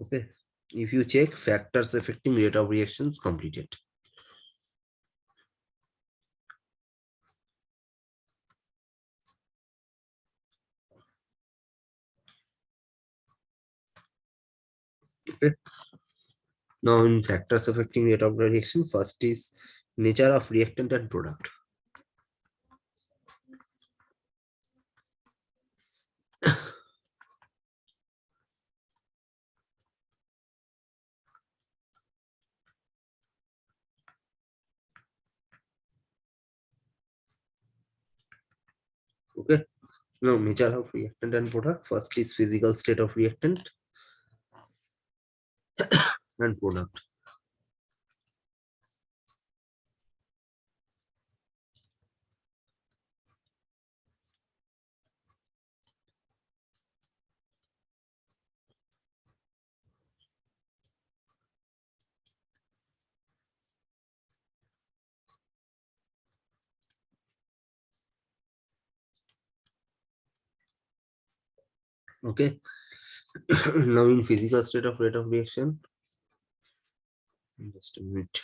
Okay, if you check factors affecting rate of reactions completed. Okay, now in factors affecting rate of reaction, first is nature of reactant and product. Okay, now nature of reactant and product. First is physical state of reactant and product. Okay, now in physical state of rate of reaction, just a minute.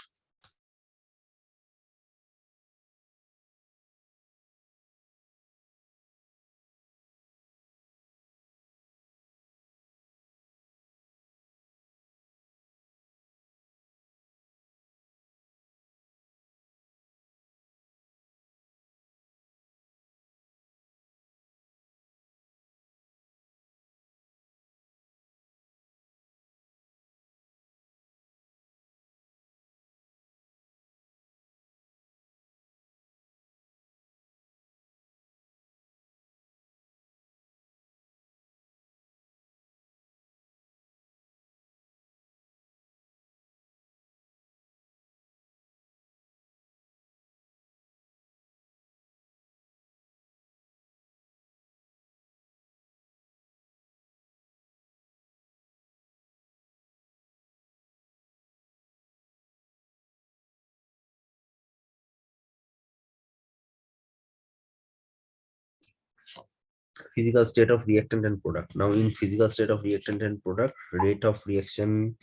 Physical state of reactant and product. Now in physical state of reactant and product, rate of reaction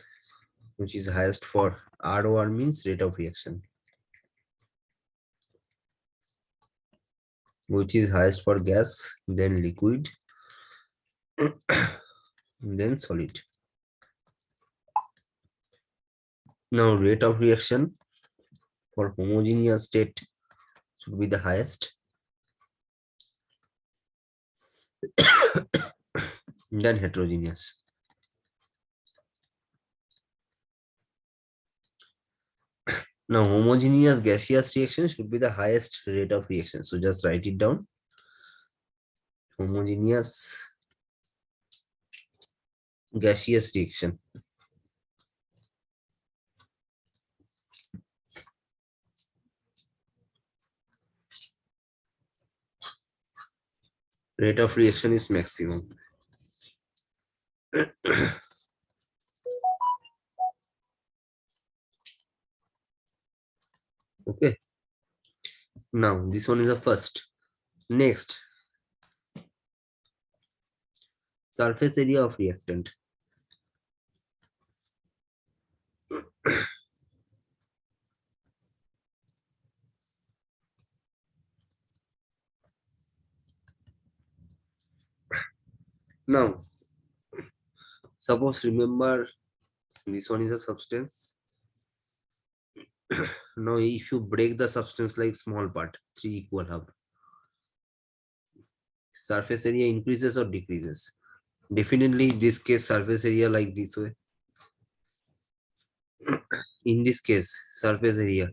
which is highest for ROR means rate of reaction, which is highest for gas, then liquid, then solid. Now rate of reaction for homogeneous state should be the highest, then heterogeneous. Now homogeneous gaseous reaction should be the highest rate of reaction. So just write it down. Homogeneous gaseous reaction. Rate of reaction is maximum. Okay. Now this one is the first. Next, surface area of reactant. Now, suppose remember this one is a substance. Now, if you break the substance like small part, 3 equal half, surface area increases or decreases? Definitely, in this case, surface area like this way. In this case, surface area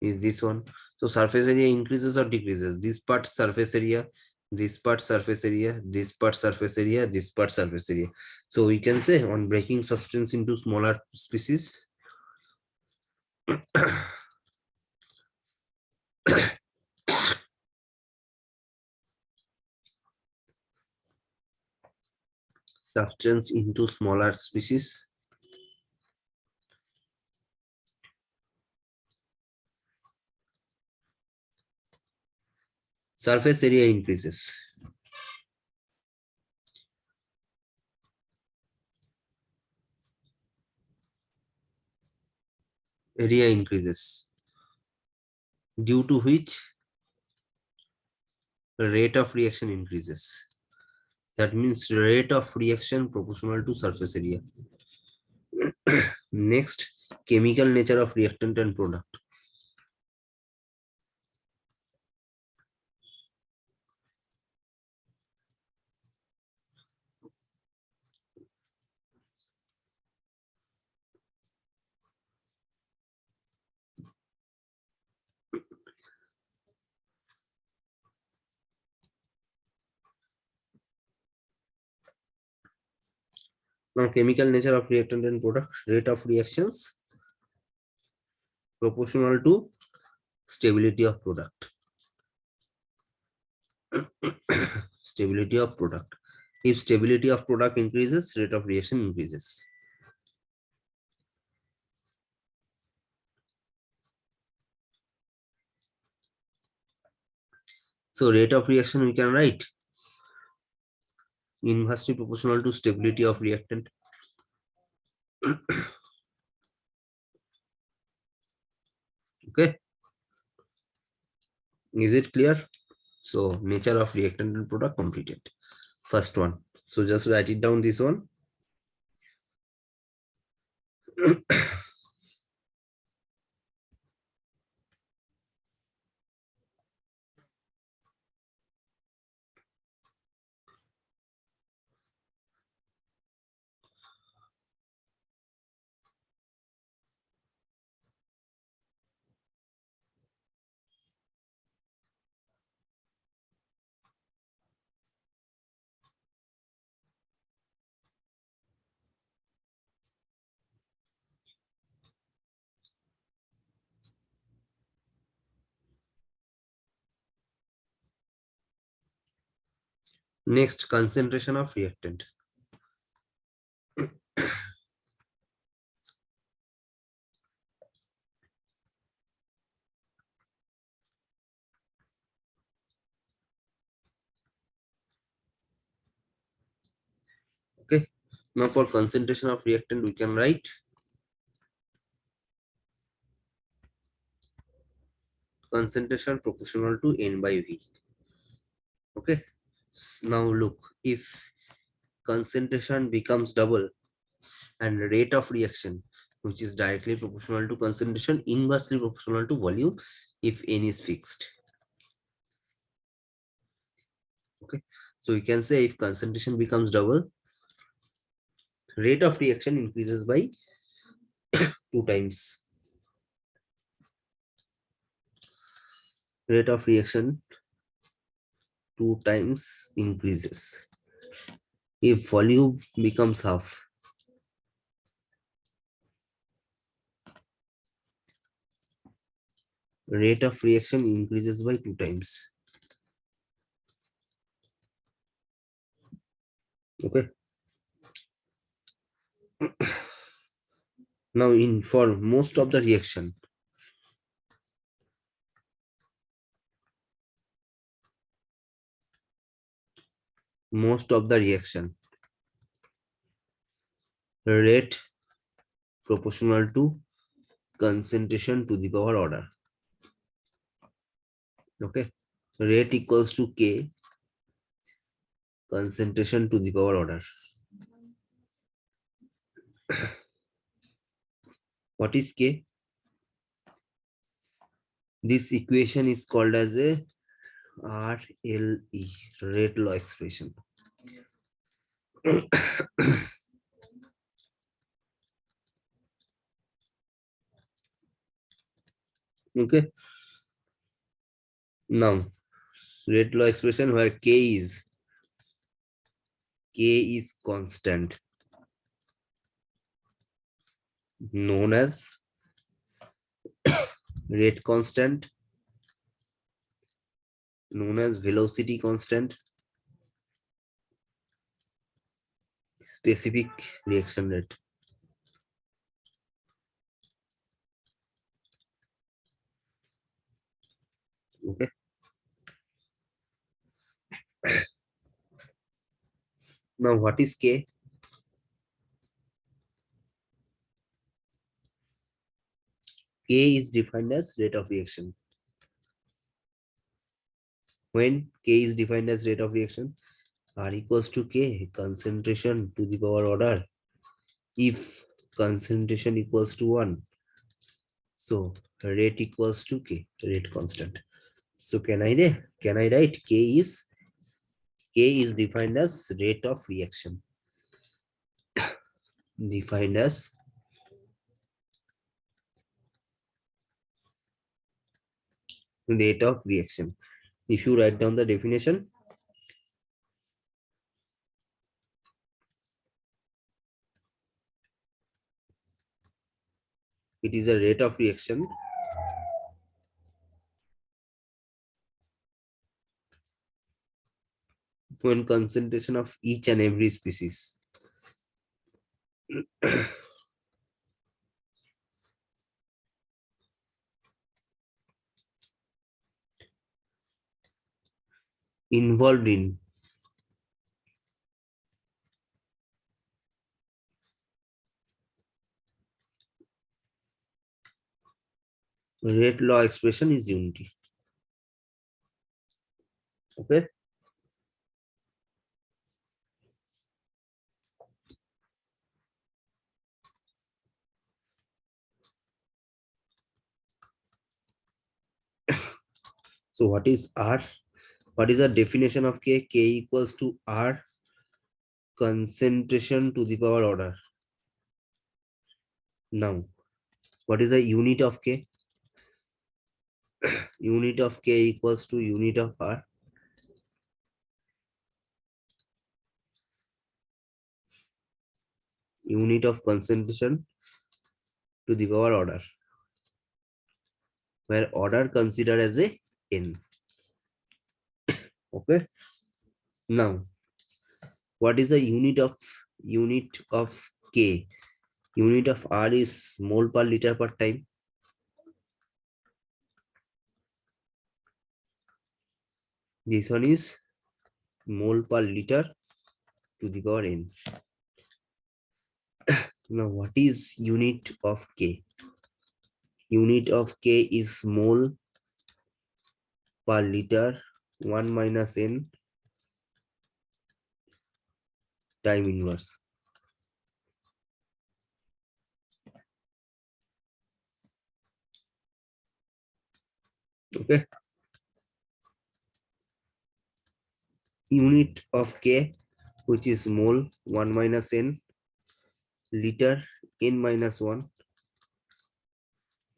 is this one. So surface area increases or decreases? This part surface area, this part surface area, this part surface area, this part surface area. So we can say on breaking substance into smaller species, substance into smaller species, surface area increases. area increases, due to which rate of reaction increases. That means rate of reaction proportional to surface area. Next, chemical nature of reactant and product. Now, chemical nature of reactant and product, rate of reactions proportional to stability of product. Stability of product. If stability of product increases, rate of reaction increases. So rate of reaction we can write inversely proportional to stability of reactant. Okay, is it clear? So nature of reactant and product completed. First one. So just write it down, this one. Next, concentration of reactant. Okay, now for concentration of reactant we can write concentration proportional to N by V. Okay, now look, if concentration becomes double and rate of reaction, which is directly proportional to concentration, inversely proportional to volume if N is fixed. Okay, so you can say if concentration becomes double, rate of reaction increases by 2 times. Rate of reaction 2 times increases. If volume becomes half, rate of reaction increases by 2 times. Okay. Now in for most of the reaction, rate proportional to concentration to the power order. Okay, rate equals to K, concentration to the power order. What is K? This equation is called as a RLE, rate law expression. Okay, now rate law expression where K is constant, known as rate constant, known as velocity constant, specific reaction rate. Okay, now what is K? K is defined as rate of reaction. When K is defined as rate of reaction, R equals to K, concentration to the power order. If concentration equals to 1, so rate equals to K, rate constant. So can I write K is defined as rate of reaction. Defined as rate of reaction. If you write down the definition, it is a rate of reaction when concentration of each and every species involved in rate law expression is unity. Okay. So what is R? What is the definition of K? K equals to R concentration to the power order. Now, what is the unit of K? Unit of K equals to unit of R. Unit of concentration to the power order, where order considered as a n. Okay. Now, what is the unit of K? Unit of R is mole per liter per time. This one is mole per liter to the power n. Now, what is unit of K? Unit of K is mole per liter 1 minus n time inverse. Okay. Unit of K, which is mole 1 minus n liter n minus 1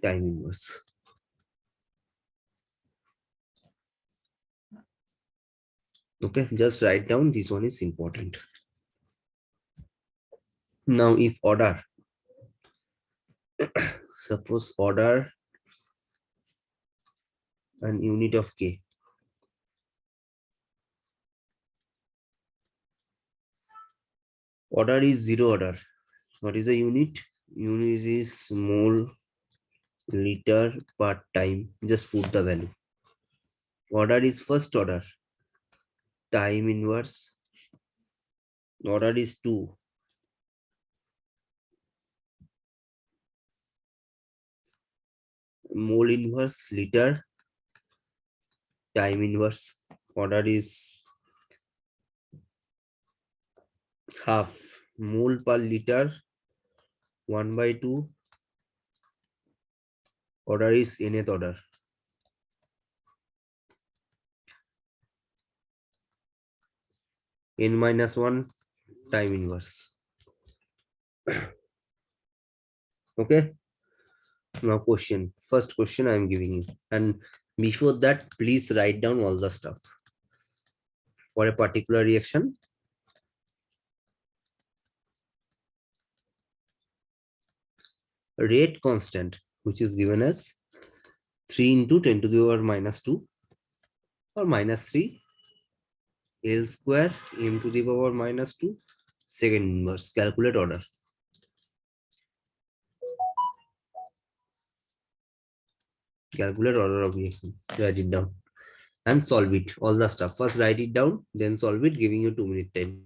time inverse. Okay, just write down, this one is important. Now, if order, suppose order and unit of K. Order is zero order. What is the unit? Unit is mole liter per time. Just put the value. Order is first order. Time inverse. Order is 2. Mole inverse liter. Time inverse. Order is half. Mole per liter 1 by 2. Order is nth order. N minus 1 time inverse. Okay. Now question. First question I am giving you. And before that, please write down all the stuff. For a particular reaction, rate constant, which is given as 3 into 10 to the power minus 2 or minus 3 L square m to the power minus 2 second inverse. Calculate order. Calculate order of reaction. Write it down and solve it. All the stuff. First write it down, then solve it, giving you 2-minute time.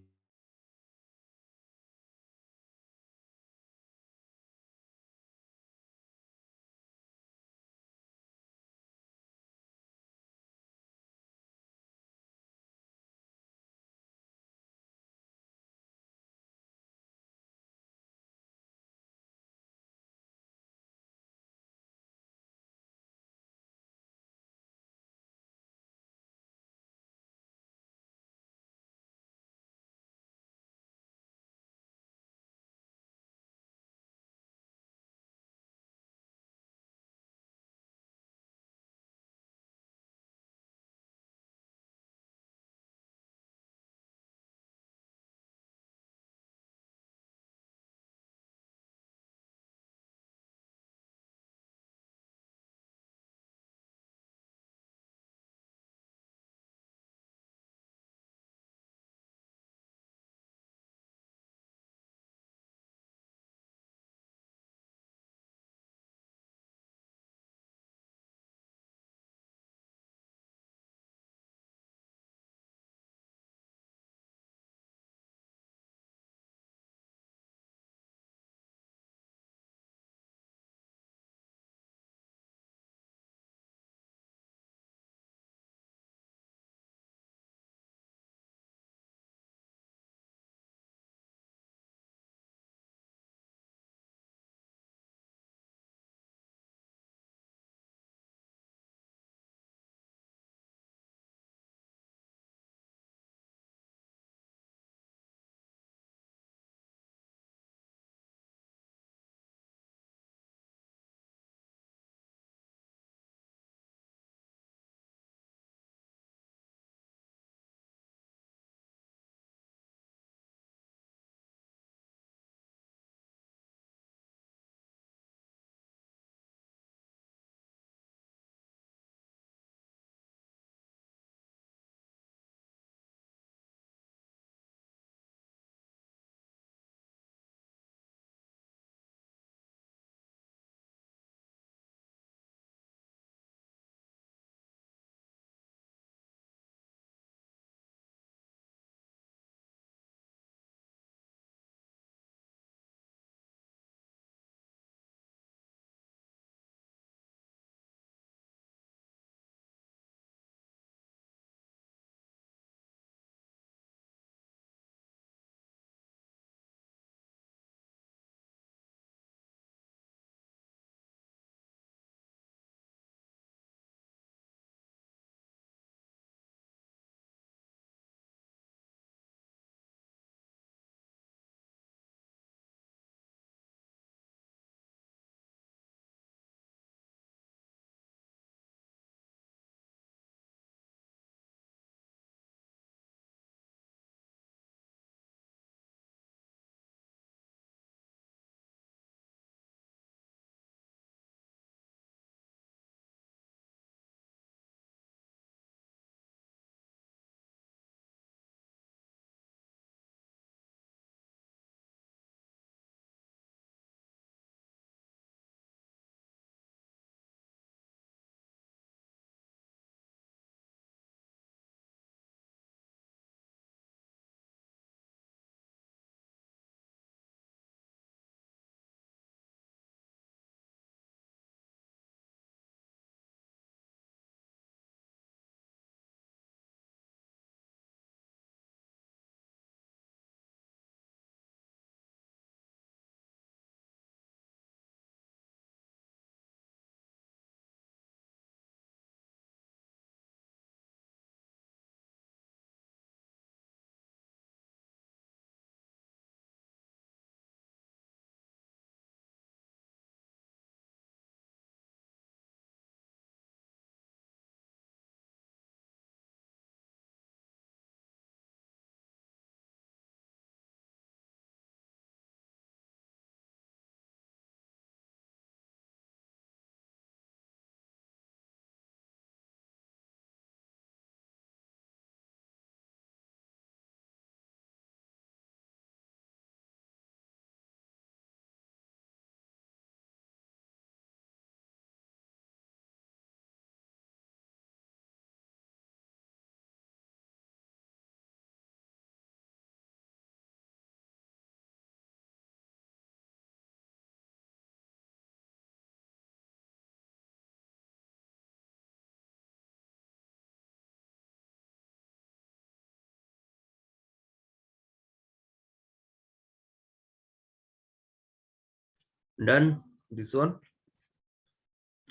Done this one.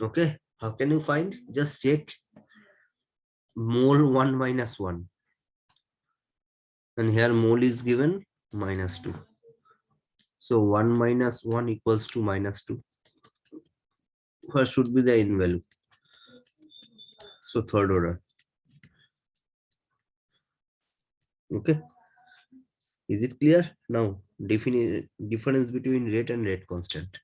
Okay, how can you find? Just check mole 1 minus 1, and here mole is given -2. So 1 minus 1 equals to -2. First should be the n value. So third order. Okay, is it clear? Now define difference between rate and rate constant.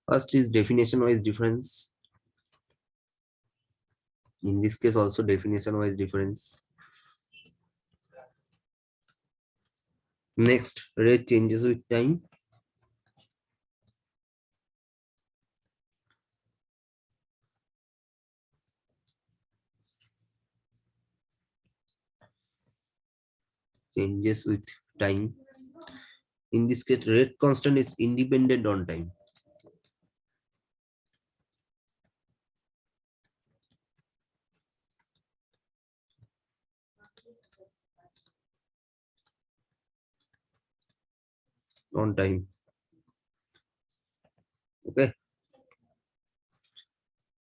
First is definition wise difference. In this case also definition wise difference. Next, rate changes with time. Changes with time. In this case, rate constant is independent on time. On time. Okay.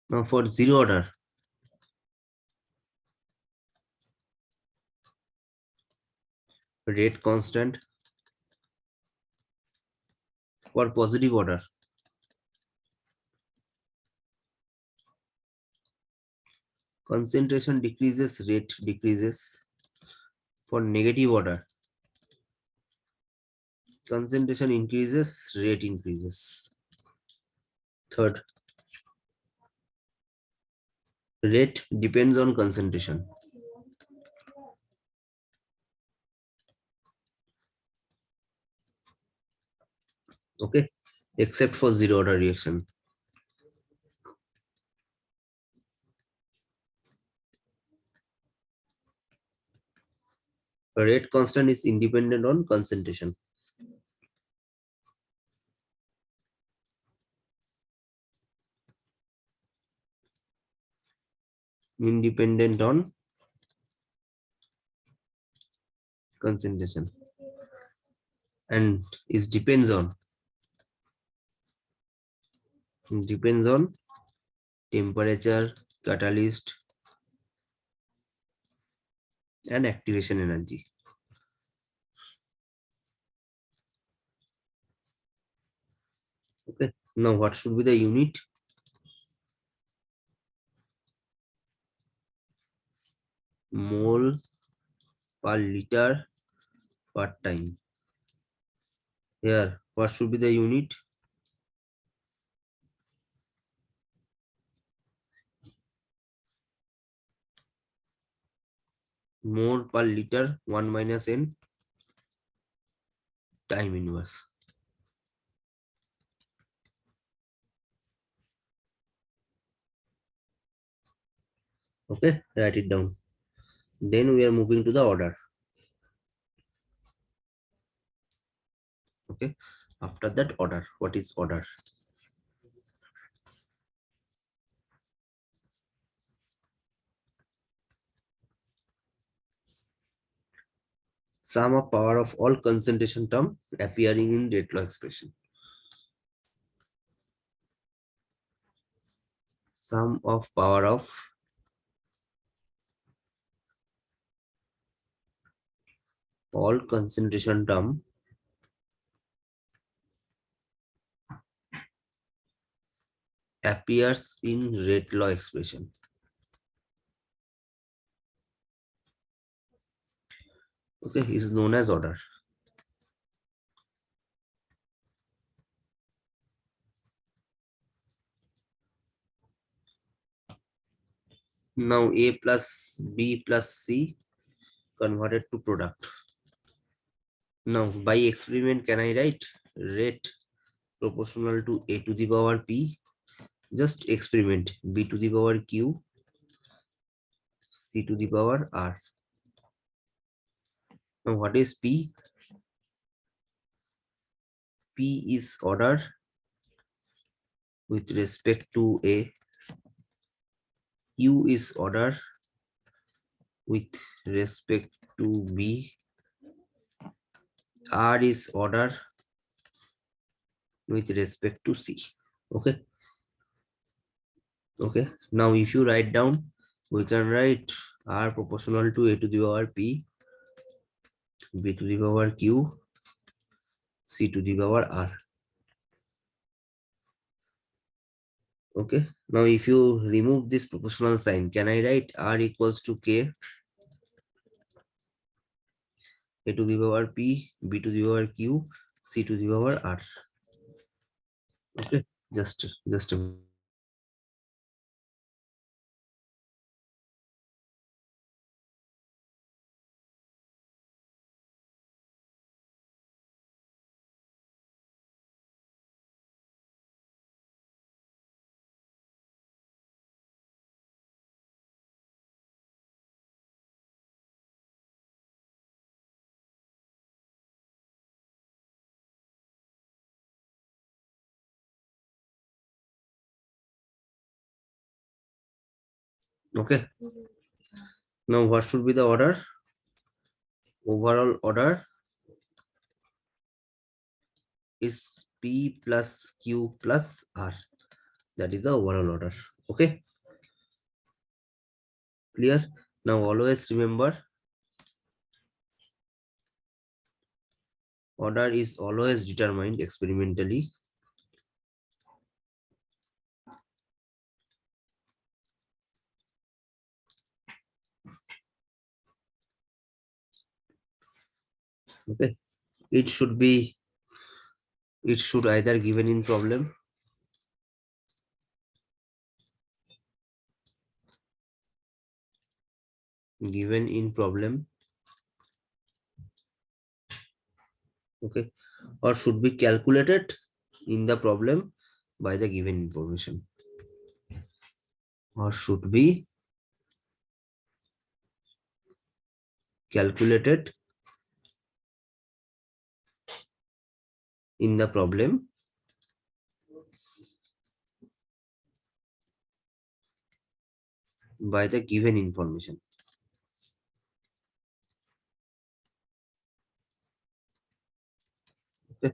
Now for zero order, rate constant. For positive order, concentration decreases, rate decreases. For negative order, concentration increases, rate increases. Third, rate depends on concentration. Okay, except for zero order reaction. Rate constant is independent on concentration. Independent on concentration, and is depends on temperature, catalyst, and activation energy. Okay, now what should be the unit? Mole per liter per time. Here, what should be the unit? Mole per liter 1 minus n time inverse. Okay, write it down. Then we are moving to the order. Okay, after that order, what is order? Sum of power of all concentration term appearing in rate law expression. Sum of power of all concentration term appears in rate law expression. Okay, is known as order. Now A plus B plus C converted to product. Now by experiment, can I write rate proportional to A to the power P? Just experiment B to the power Q, C to the power R. Now what is P? P is order with respect to A, Q is order with respect to B, R is order with respect to C. Okay. Okay. Now if you write down, we can write R proportional to A to the power P, B to the power Q, C to the power R. Okay. Now if you remove this proportional sign, can I write R equals to K, A to the power P, B to the power Q, C to the power R. Okay. Just a okay. Now what should be the order? Overall order is P plus Q plus R. That is the overall order. Okay. Clear? Now always remember, order is always determined experimentally okay. It should be, it should either given in problem, given in problem, okay, or should be calculated in the problem by the given information, or should be calculated in the problem by the given information. Okay.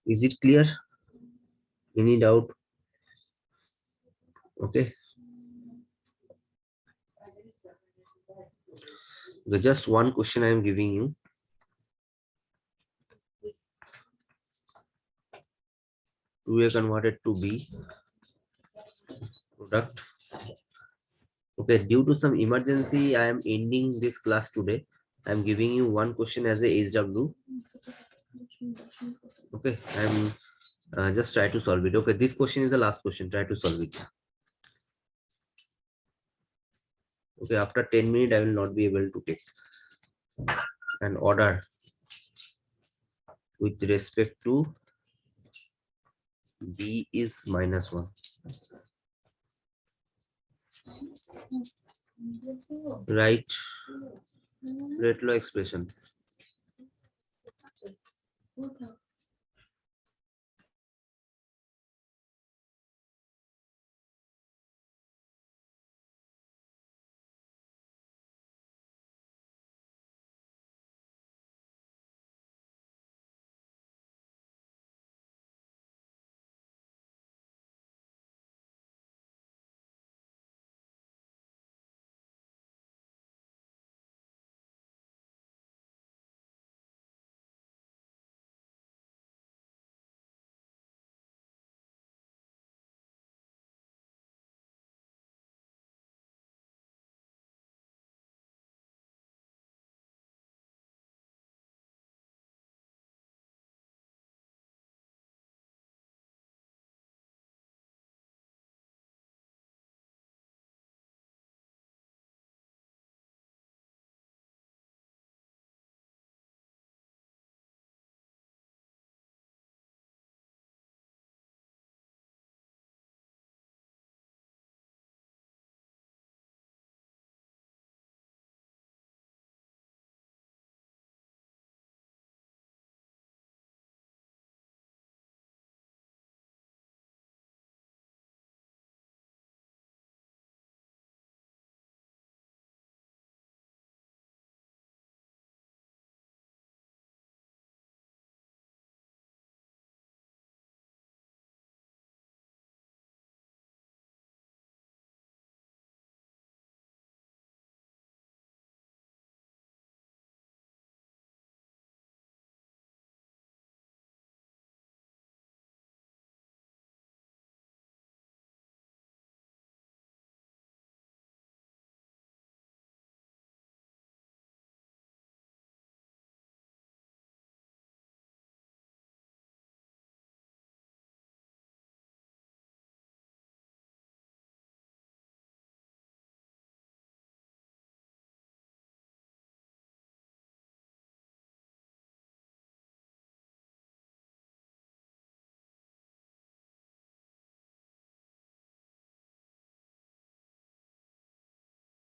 Is it clear? Any doubt? Okay. Just one question I am giving you. 2A converted to B product. Okay, due to some emergency, I am ending this class today. I am giving you one question as a HW. Okay, I am just try to solve it. Okay, this question is the last question. Try to solve it. Okay, after 10 minutes, I will not be able to take an order with respect to B is -1. Right, rate law expression.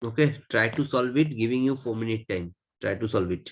Okay, try to solve it, giving you 4 minute time. Try to solve it.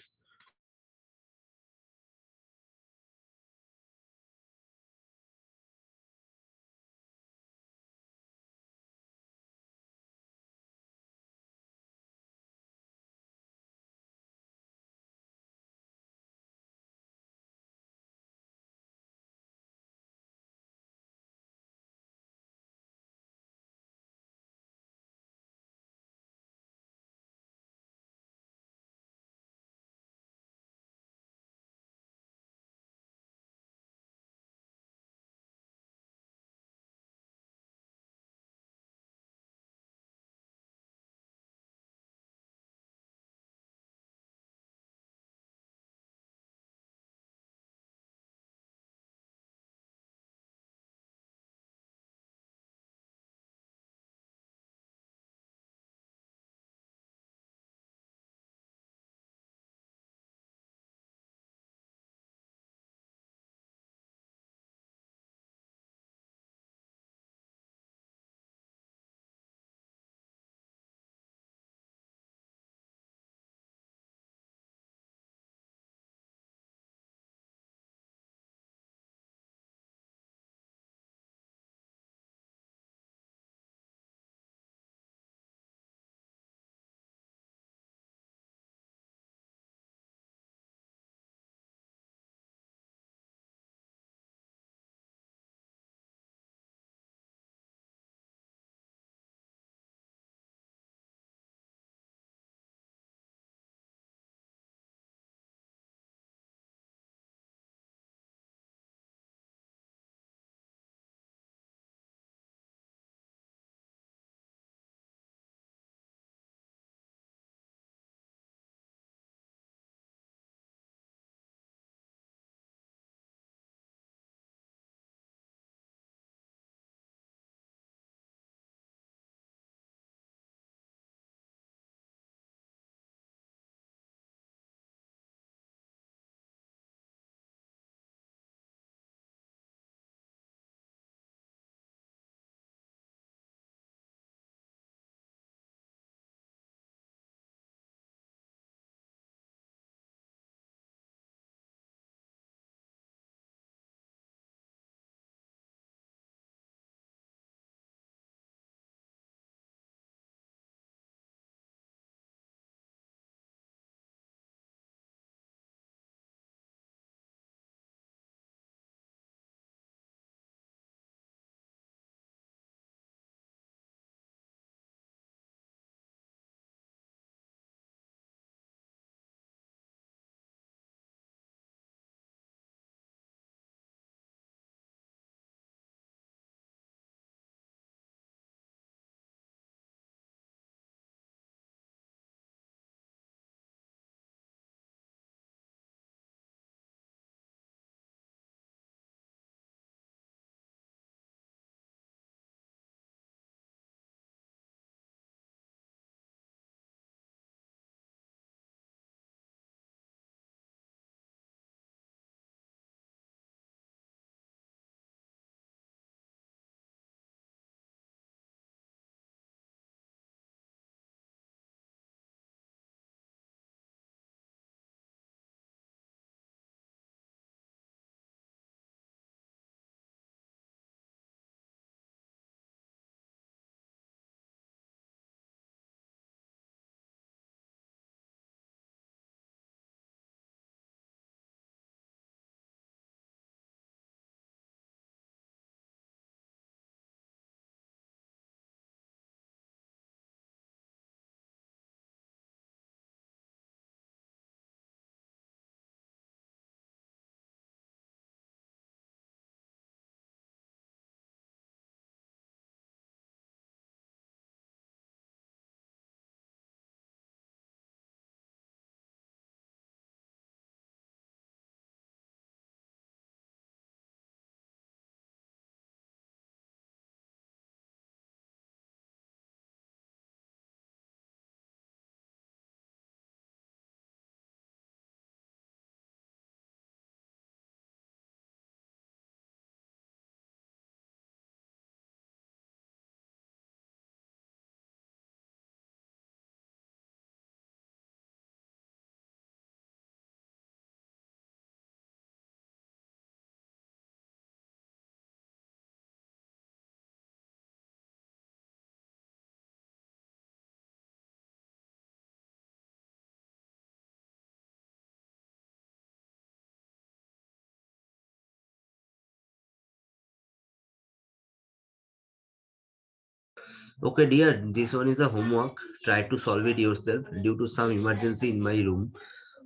Okay, dear, this one is a homework. Try to solve it yourself. Due to some emergency in my room,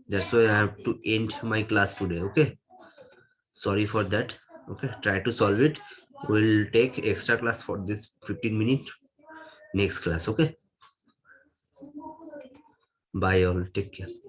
that's why I have to end my class today. Okay, sorry for that. Okay, try to solve it. We'll take extra class for this 15 minute next class. Okay, bye all. Take care.